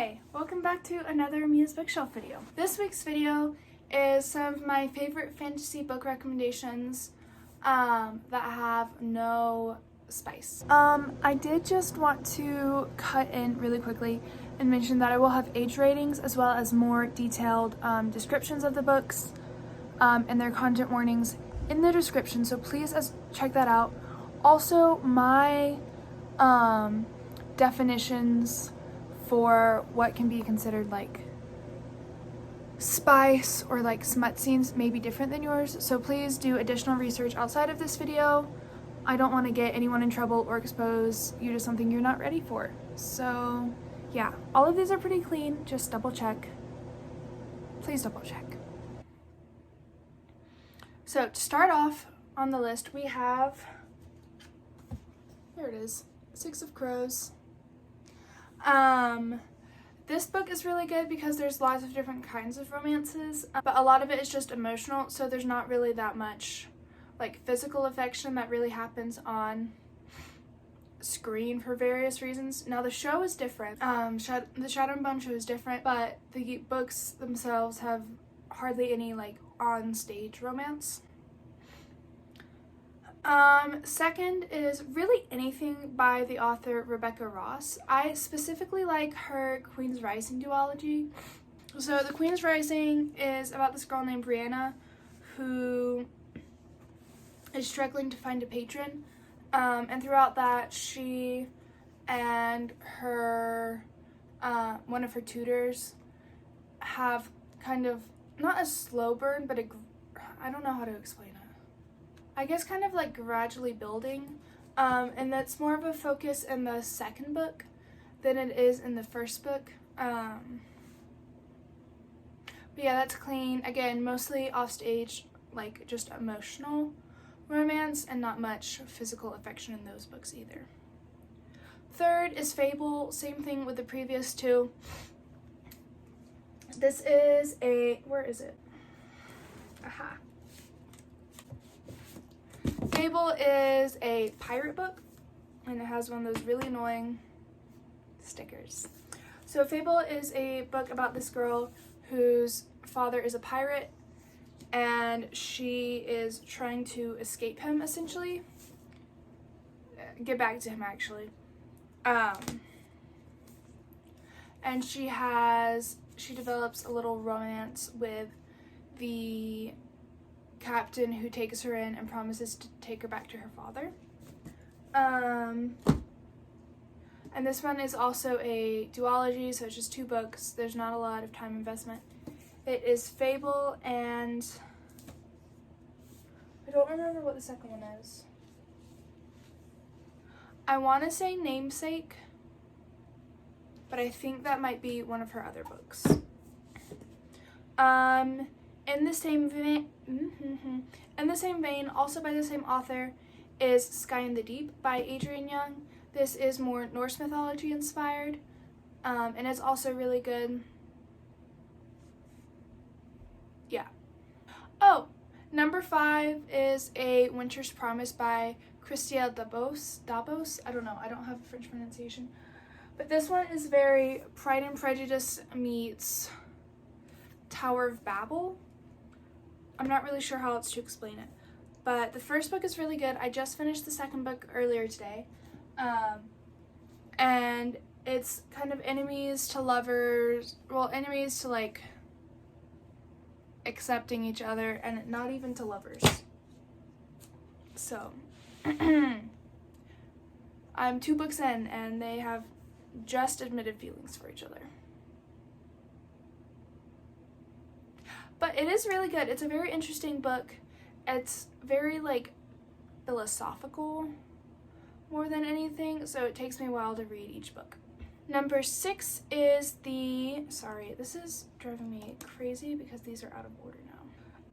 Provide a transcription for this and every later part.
Hi, welcome back to another Mia's Bookshelf video. This week's video is some of my favorite fantasy book recommendations that have no spice. I did just want to cut in really quickly and mention that I will have age ratings as well as more detailed descriptions of the books and their content warnings in the description, so please check that out. Also, my definitions for what can be considered like spice or like smut scenes may be different than yours, so please do additional research outside of this video. I don't want to get anyone in trouble or expose you to something you're not ready for. So yeah, all of these are pretty clean, just double check. Please double check. So to start off on the list, we have, there it is, Six of Crows. This book is really good because there's lots of different kinds of romances, but a lot of it is just emotional, so there's not really that much like physical affection that really happens on screen for various reasons. Now the show is different. The Shadow and Bone show is different, but the books themselves have hardly any like on stage romance. Second is really anything by the author Rebecca Ross. I specifically like her Queen's Rising duology. So the Queen's Rising is about this girl named Brianna who is struggling to find a patron, and throughout that she and her one of her tutors have kind of not a slow burn, but I don't know how to explain it. I guess kind of like gradually building, and that's more of a focus in the second book than it is in the first book. But yeah, that's clean. Again, mostly offstage, like just emotional romance and not much physical affection in those books either. Third is Fable, same thing with the previous two. This is where is it? Aha. Fable is a pirate book, and it has one of those really annoying stickers. So Fable is a book about this girl whose father is a pirate, and she is trying to escape him, essentially. Get back to him, actually. And she develops a little romance with the captain who takes her in and promises to take her back to her father. And this one is also a duology, so it's just two books. There's not a lot of time investment. It is Fable, and I don't remember what the second one is. I want to say Namesake, but I think that might be one of her other books. In the same vein, also by the same author, is Sky in the Deep by Adrienne Young. This is more Norse mythology inspired, and it's also really good. Yeah. Oh, number 5 is A Winter's Promise by Christelle Dabos. I don't know, I don't have a French pronunciation. But this one is very Pride and Prejudice meets Tower of Babel. I'm not really sure how else to explain it, but the first book is really good. I just finished the second book earlier today, and it's kind of enemies to lovers, well, enemies to like accepting each other, and not even to lovers. So I'm 2 books in and they have just admitted feelings for each other. But it is really good. It's a very interesting book. It's very like philosophical more than anything, so it takes me a while to read each book. Number 6 is sorry, this is driving me crazy because these are out of order now.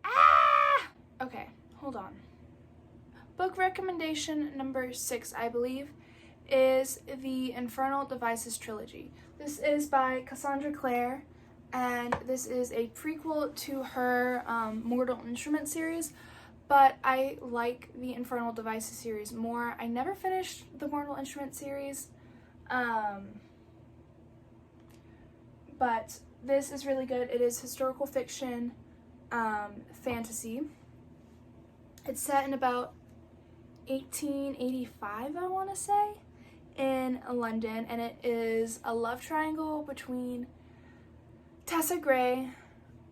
Ah! Okay, hold on. Book recommendation number 6, I believe, is the Infernal Devices Trilogy. This is by Cassandra Clare, and this is a prequel to her Mortal Instruments series, but I like the Infernal Devices series more. I never finished the Mortal Instruments series, but this is really good. It is historical fiction, fantasy. It's set in about 1885, I want to say, in London, and it is a love triangle between Tessa Gray,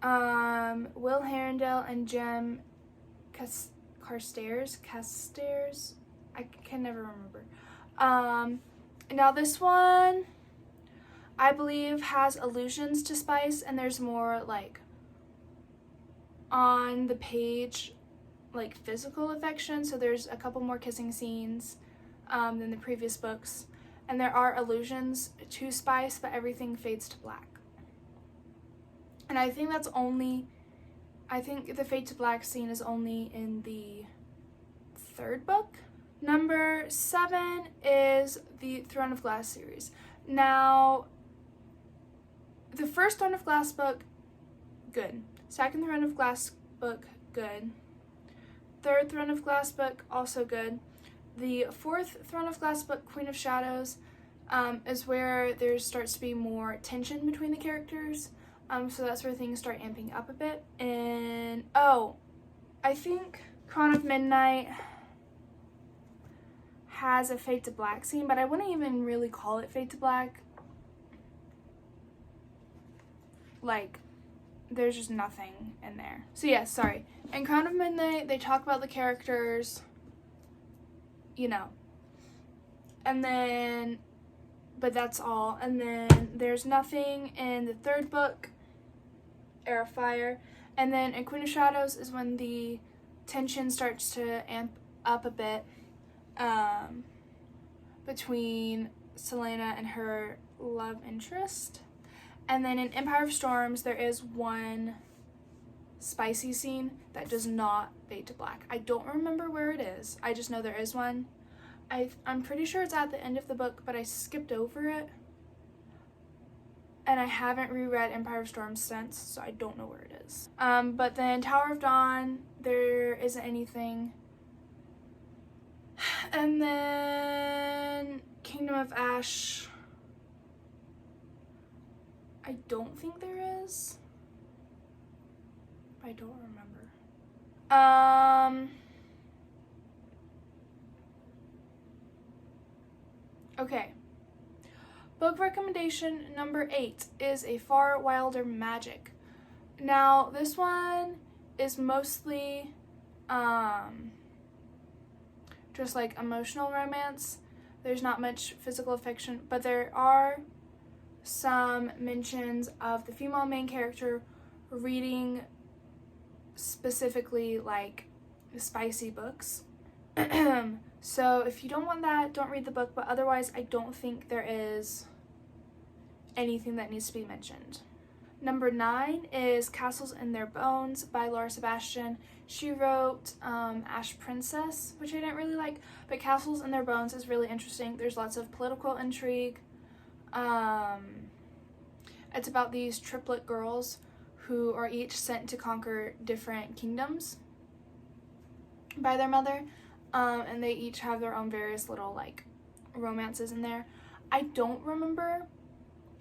Will Herondale, and Jem Carstairs. I can never remember. Now this one, I believe, has allusions to spice, and there's more like on the page, like physical affection. So there's a couple more kissing scenes than the previous books, and there are allusions to spice, but everything fades to black. And I think the fade to black scene is only in the 3rd book. Number 7 is the Throne of Glass series. Now, the first Throne of Glass book, good. Second Throne of Glass book, good. Third Throne of Glass book, also good. The 4th Throne of Glass book, Queen of Shadows, is where there starts to be more tension between the characters. So that's where things start amping up a bit. And, I think Crown of Midnight has a fade to black scene, but I wouldn't even really call it fade to black. Like, there's just nothing in there. So yeah, sorry. In Crown of Midnight, they talk about the characters, and then, but that's all. And then there's nothing in the 3rd book, Heir of Fire. And then in Queen of Shadows is when the tension starts to amp up a bit between Selena and her love interest. And then in Empire of Storms, there is one spicy scene that does not fade to black. I don't remember where it is. I just know there is one. I'm pretty sure it's at the end of the book, but I skipped over it. And I haven't reread Empire of Storms since, so I don't know where it is. But then Tower of Dawn, there isn't anything. And then Kingdom of Ash, I don't think there is. I don't remember. Okay. Book recommendation number 8 is A Far Wilder Magic. Now, this one is mostly just like emotional romance. There's not much physical affection, but there are some mentions of the female main character reading specifically like spicy books. So if you don't want that, don't read the book, but otherwise I don't think there is anything that needs to be mentioned. Number 9 is Castles in Their Bones by Laura Sebastian. She wrote Ash Princess, which I didn't really like, but Castles in Their Bones is really interesting. There's lots of political intrigue. It's about these triplet girls who are each sent to conquer different kingdoms by their mother. And they each have their own various little like romances in there. I don't remember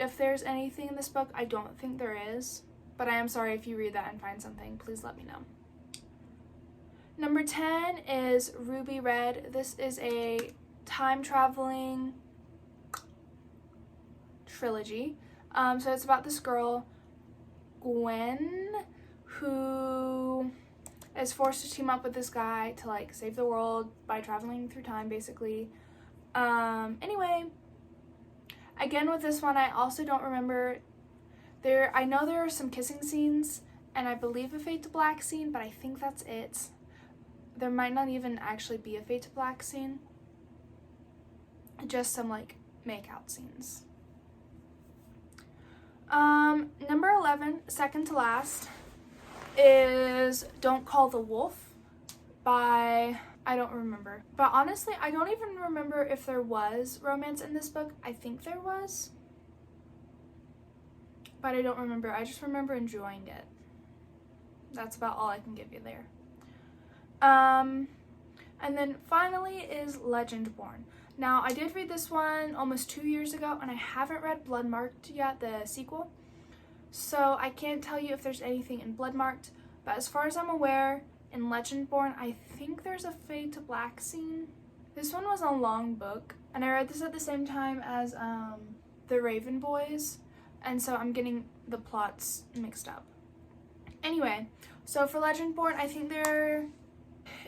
if there's anything in this book. I don't think there is, but I am sorry if you read that and find something. Please let me know. Number 10 is Ruby Red. This is a time-traveling trilogy. So it's about this girl, Gwen, who is forced to team up with this guy to like save the world by traveling through time, basically. Anyway, again with this one, I also don't remember. I know there are some kissing scenes, and I believe a fade to black scene, but I think that's it. There might not even actually be a fade to black scene. Just some like make out scenes. Number 11, second to last, is Don't Call the Wolf by, I don't remember. But honestly, I don't even remember if there was romance in this book. I think there was, but I don't remember. I just remember enjoying it. That's about all I can give you there. And then finally is Legendborn. Now, I did read this one almost 2 years ago, and I haven't read Bloodmarked yet, the sequel. So I can't tell you if there's anything in Bloodmarked, but as far as I'm aware, in Legendborn, I think there's a Fade to Black scene. This one was a long book, and I read this at the same time as The Raven Boys, and so I'm getting the plots mixed up. Anyway, so for Legendborn, I think there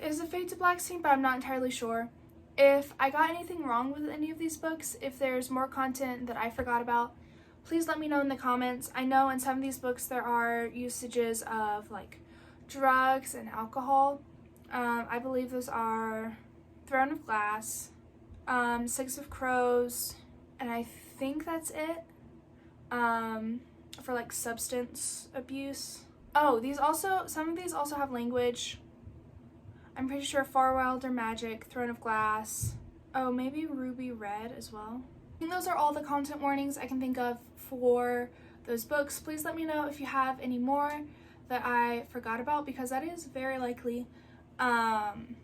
is a Fade to Black scene, but I'm not entirely sure. If I got anything wrong with any of these books, if there's more content that I forgot about, please let me know in the comments. I know in some of these books there are usages of like drugs and alcohol. I believe those are Throne of Glass, Six of Crows, and I think that's it for like substance abuse. Oh, some of these also have language. I'm pretty sure Far Wilder Magic, Throne of Glass, oh, maybe Ruby Red as well. I think those are all the content warnings I can think of for those books. Please let me know if you have any more that I forgot about, because that is very likely. And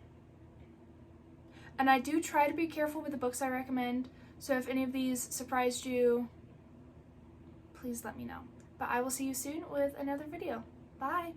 I do try to be careful with the books I recommend, so if any of these surprised you, please let me know. But I will see you soon with another video. Bye!